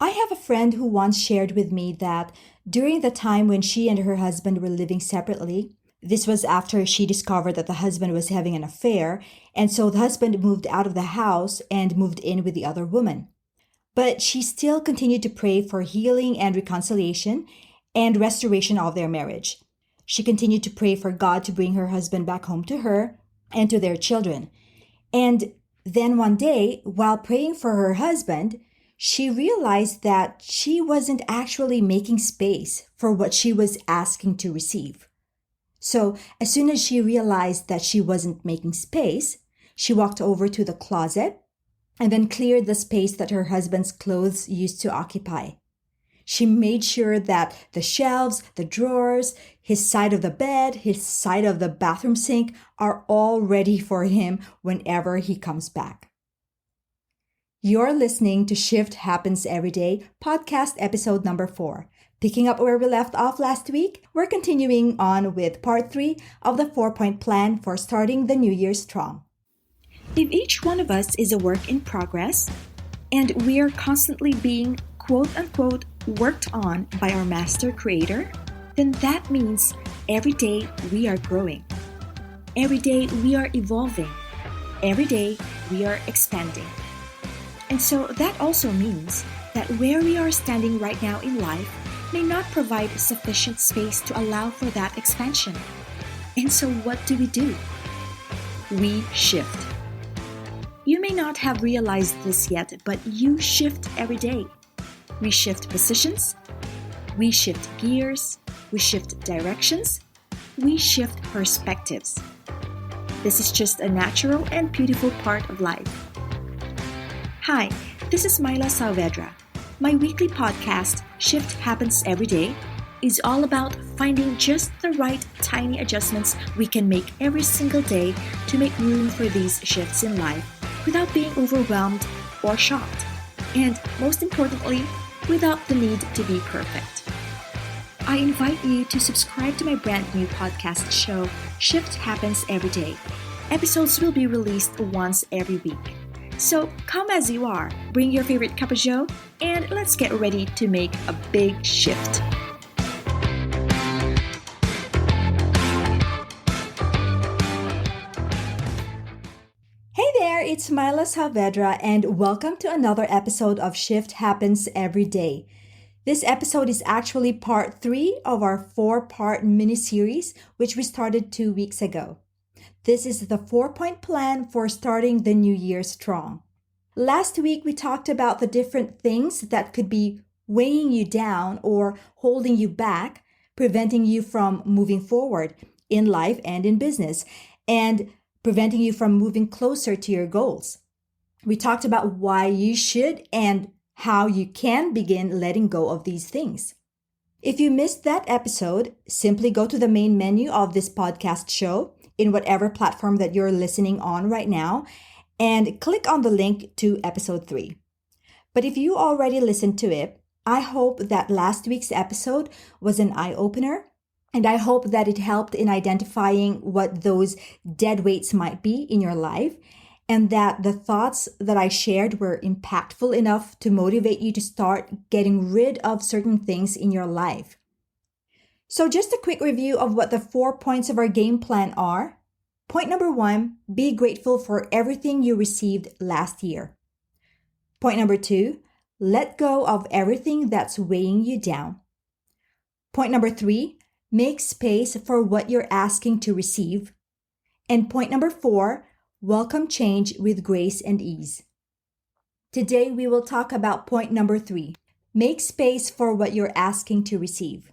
I have a friend who once shared with me that during the time when she and her husband were living separately, this was after she discovered that the husband was having an affair, and so the husband moved out of the house and moved in with the other woman. But she still continued to pray for healing and reconciliation and restoration of their marriage. She continued to pray for God to bring her husband back home to her and to their children. And then one day, while praying for her husband, she realized that she wasn't actually making space for what she was asking to receive. So, as soon as she realized that she wasn't making space, she walked over to the closet and then cleared the space that her husband's clothes used to occupy. She made sure that the shelves, the drawers, his side of the bed, his side of the bathroom sink are all ready for him whenever he comes back. You're listening to Shift Happens Every Day, podcast episode number 4. Picking up where we left off last week, we're continuing on with part 3 of the 4-point plan for starting the new year strong. If each one of us is a work in progress, and we are constantly being quote-unquote worked on by our master creator, then that means every day we are growing. Every day we are evolving. Every day we are expanding. And so that also means that where we are standing right now in life may not provide sufficient space to allow for that expansion. And so what do? We shift. You may not have realized this yet, but you shift every day. We shift positions, we shift gears, we shift directions, we shift perspectives. This is just a natural and beautiful part of life. Hi, this is Myla Saavedra. My weekly podcast, Shift Happens Every Day, is all about finding just the right tiny adjustments we can make every single day to make room for these shifts in life without being overwhelmed or shocked. And most importantly, without the need to be perfect. I invite you to subscribe to my brand new podcast show, Shift Happens Every Day. Episodes will be released once every week. So come as you are, bring your favorite cup of joe, and let's get ready to make a big shift. Hey there, it's Myla Saavedra, and welcome to another episode of Shift Happens Every Day. This episode is actually part 3 of our 4-part mini-series, which we started 2 weeks ago. This is the 4-point plan for starting the new year strong. Last week, we talked about the different things that could be weighing you down or holding you back, preventing you from moving forward in life and in business, and preventing you from moving closer to your goals. We talked about why you should and how you can begin letting go of these things. If you missed that episode, simply go to the main menu of this podcast show in whatever platform that you're listening on right now and click on the link to episode 3. But if you already listened to it, I hope that last week's episode was an eye-opener, and I hope that it helped in identifying what those dead weights might be in your life, and that the thoughts that I shared were impactful enough to motivate you to start getting rid of certain things in your life. So just a quick review of what the 4 points of our game plan are. Point number 1, be grateful for everything you received last year. Point number 2, let go of everything that's weighing you down. Point number 3, make space for what you're asking to receive. And point number 4, welcome change with grace and ease. Today, we will talk about point number 3, make space for what you're asking to receive.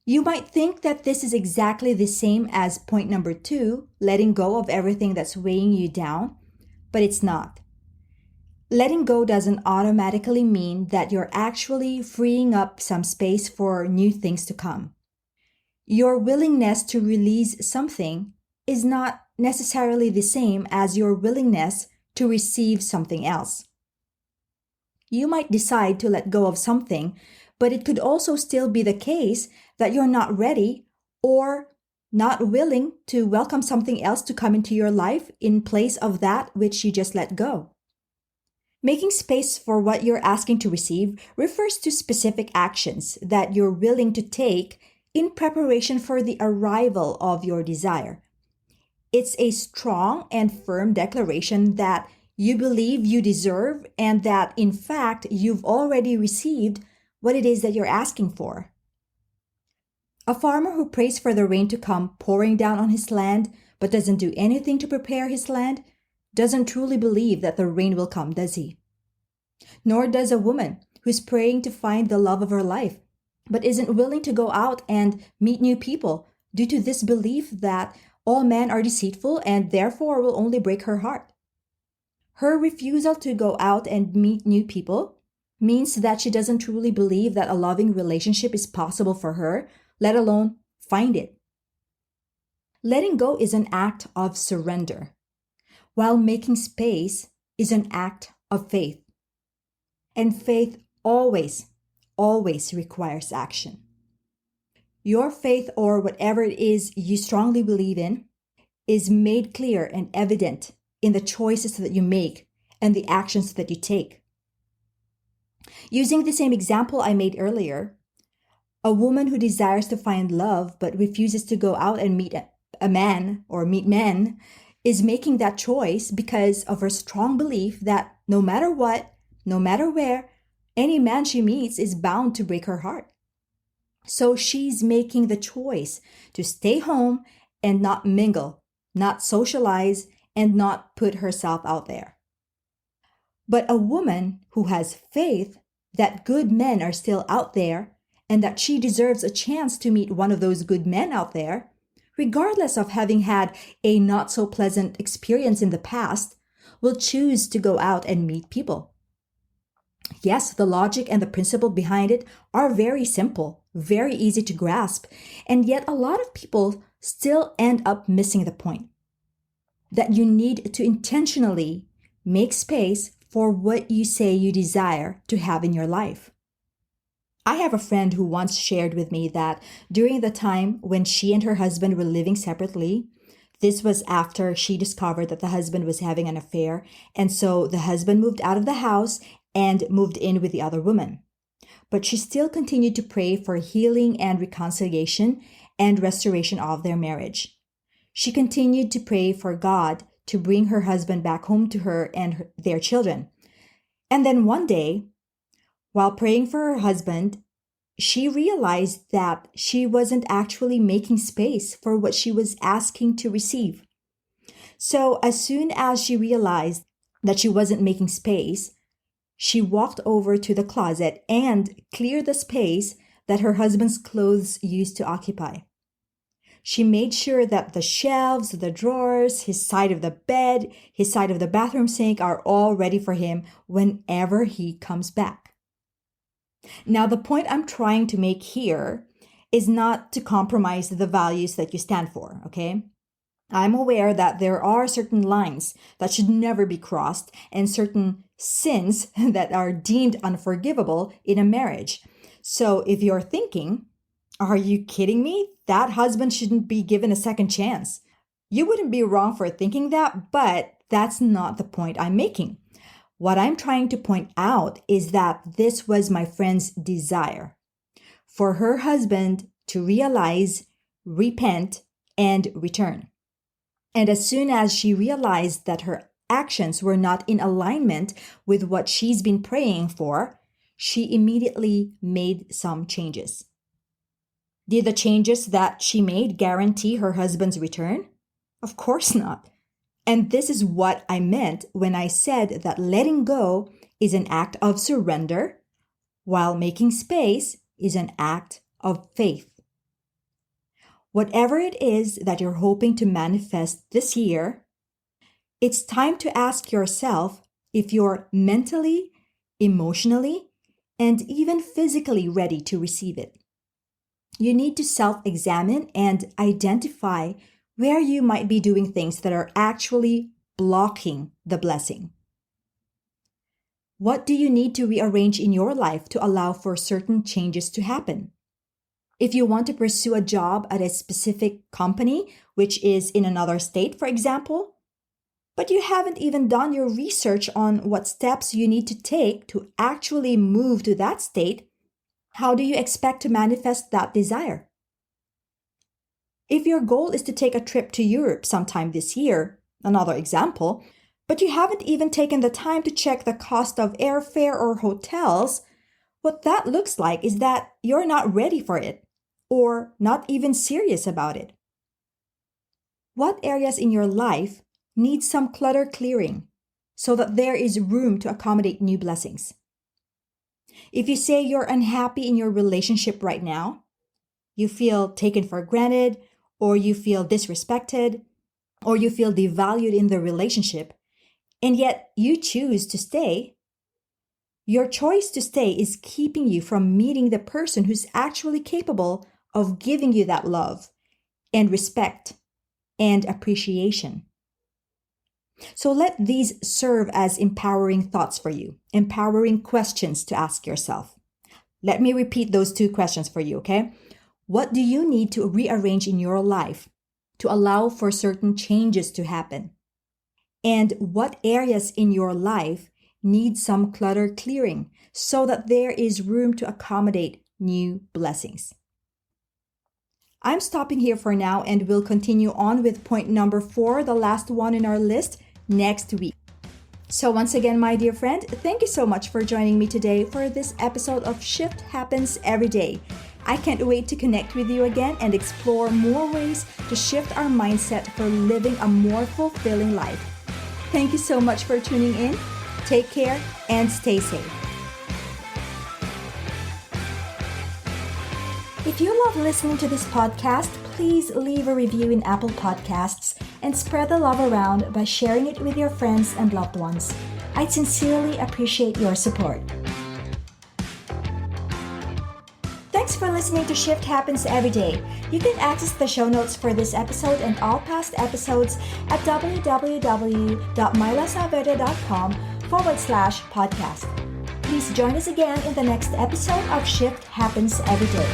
You might think that this is exactly the same as point number 2, letting go of everything that's weighing you down, but it's not. Letting go doesn't automatically mean that you're actually freeing up some space for new things to come. Your willingness to release something is not necessarily the same as your willingness to receive something else. You might decide to let go of something, but it could also still be the case that you're not ready or not willing to welcome something else to come into your life in place of that which you just let go. Making space for what you're asking to receive refers to specific actions that you're willing to take in preparation for the arrival of your desire. It's a strong and firm declaration that you believe you deserve and that, in fact, you've already received what it is that you're asking for. A farmer who prays for the rain to come pouring down on his land but doesn't do anything to prepare his land doesn't truly believe that the rain will come, does he? Nor does a woman who's praying to find the love of her life but isn't willing to go out and meet new people due to this belief that all men are deceitful and therefore will only break her heart. Her refusal to go out and meet new people means that she doesn't truly believe that a loving relationship is possible for her, let alone find it. Letting go is an act of surrender, while making space is an act of faith. And faith always requires action. Your faith, or whatever it is you strongly believe in, is made clear and evident in the choices that you make and the actions that you take. Using the same example I made earlier, a woman who desires to find love but refuses to go out and meet a man or meet men is making that choice because of her strong belief that no matter what, no matter where, any man she meets is bound to break her heart. So she's making the choice to stay home and not mingle, not socialize, and not put herself out there. But a woman who has faith that good men are still out there and that she deserves a chance to meet one of those good men out there, regardless of having had a not so pleasant experience in the past, will choose to go out and meet people. Yes, the logic and the principle behind it are very simple, very easy to grasp, and yet a lot of people still end up missing the point. That you need to intentionally make space for what you say you desire to have in your life. I have a friend who once shared with me that during the time when she and her husband were living separately, this was after she discovered that the husband was having an affair, and so the husband moved out of the house and moved in with the other woman. But she still continued to pray for healing and reconciliation and restoration of their marriage. She continued to pray for God to bring her husband back home to her and their children. And then one day, while praying for her husband, she realized that she wasn't actually making space for what she was asking to receive. So as soon as she realized that she wasn't making space, she walked over to the closet and cleared the space that her husband's clothes used to occupy. She made sure that the shelves, the drawers, his side of the bed, his side of the bathroom sink are all ready for him whenever he comes back. Now, the point I'm trying to make here is not to compromise the values that you stand for, okay? I'm aware that there are certain lines that should never be crossed and certain sins that are deemed unforgivable in a marriage. So if you're thinking, are you kidding me? That husband shouldn't be given a second chance. You wouldn't be wrong for thinking that, but that's not the point I'm making. What I'm trying to point out is that this was my friend's desire for her husband to realize, repent, and return. And as soon as she realized that her actions were not in alignment with what she's been praying for, she immediately made some changes. Did the changes that she made guarantee her husband's return? Of course not. And this is what I meant when I said that letting go is an act of surrender, while making space is an act of faith. Whatever it is that you're hoping to manifest this year, it's time to ask yourself if you're mentally, emotionally, and even physically ready to receive it. You need to self-examine and identify where you might be doing things that are actually blocking the blessing. What do you need to rearrange in your life to allow for certain changes to happen? If you want to pursue a job at a specific company, which is in another state, for example, but you haven't even done your research on what steps you need to take to actually move to that state, how do you expect to manifest that desire? If your goal is to take a trip to Europe sometime this year, another example, but you haven't even taken the time to check the cost of airfare or hotels, what that looks like is that you're not ready for it or not even serious about it. What areas in your life need some clutter clearing so that there is room to accommodate new blessings? If you say you're unhappy in your relationship right now, you feel taken for granted, or you feel disrespected, or you feel devalued in the relationship, and yet you choose to stay, your choice to stay is keeping you from meeting the person who's actually capable of giving you that love and respect and appreciation. So let these serve as empowering thoughts for you, empowering questions to ask yourself. Let me repeat those 2 questions for you, okay? What do you need to rearrange in your life to allow for certain changes to happen? And what areas in your life need some clutter clearing so that there is room to accommodate new blessings? I'm stopping here for now and we'll continue on with point number 4, the last one in our list, next week. So once again, my dear friend, thank you so much for joining me today for this episode of Shift Happens Every Day. I can't wait to connect with you again and explore more ways to shift our mindset for living a more fulfilling life. Thank you so much for tuning in. Take care and stay safe. If you love listening to this podcast, please leave a review in Apple Podcasts and spread the love around by sharing it with your friends and loved ones. I'd sincerely appreciate your support. Thanks for listening to Shift Happens Every Day. You can access the show notes for this episode and all past episodes at www.mylasaveda.com/podcast. Please join us again in the next episode of Shift Happens Every Day.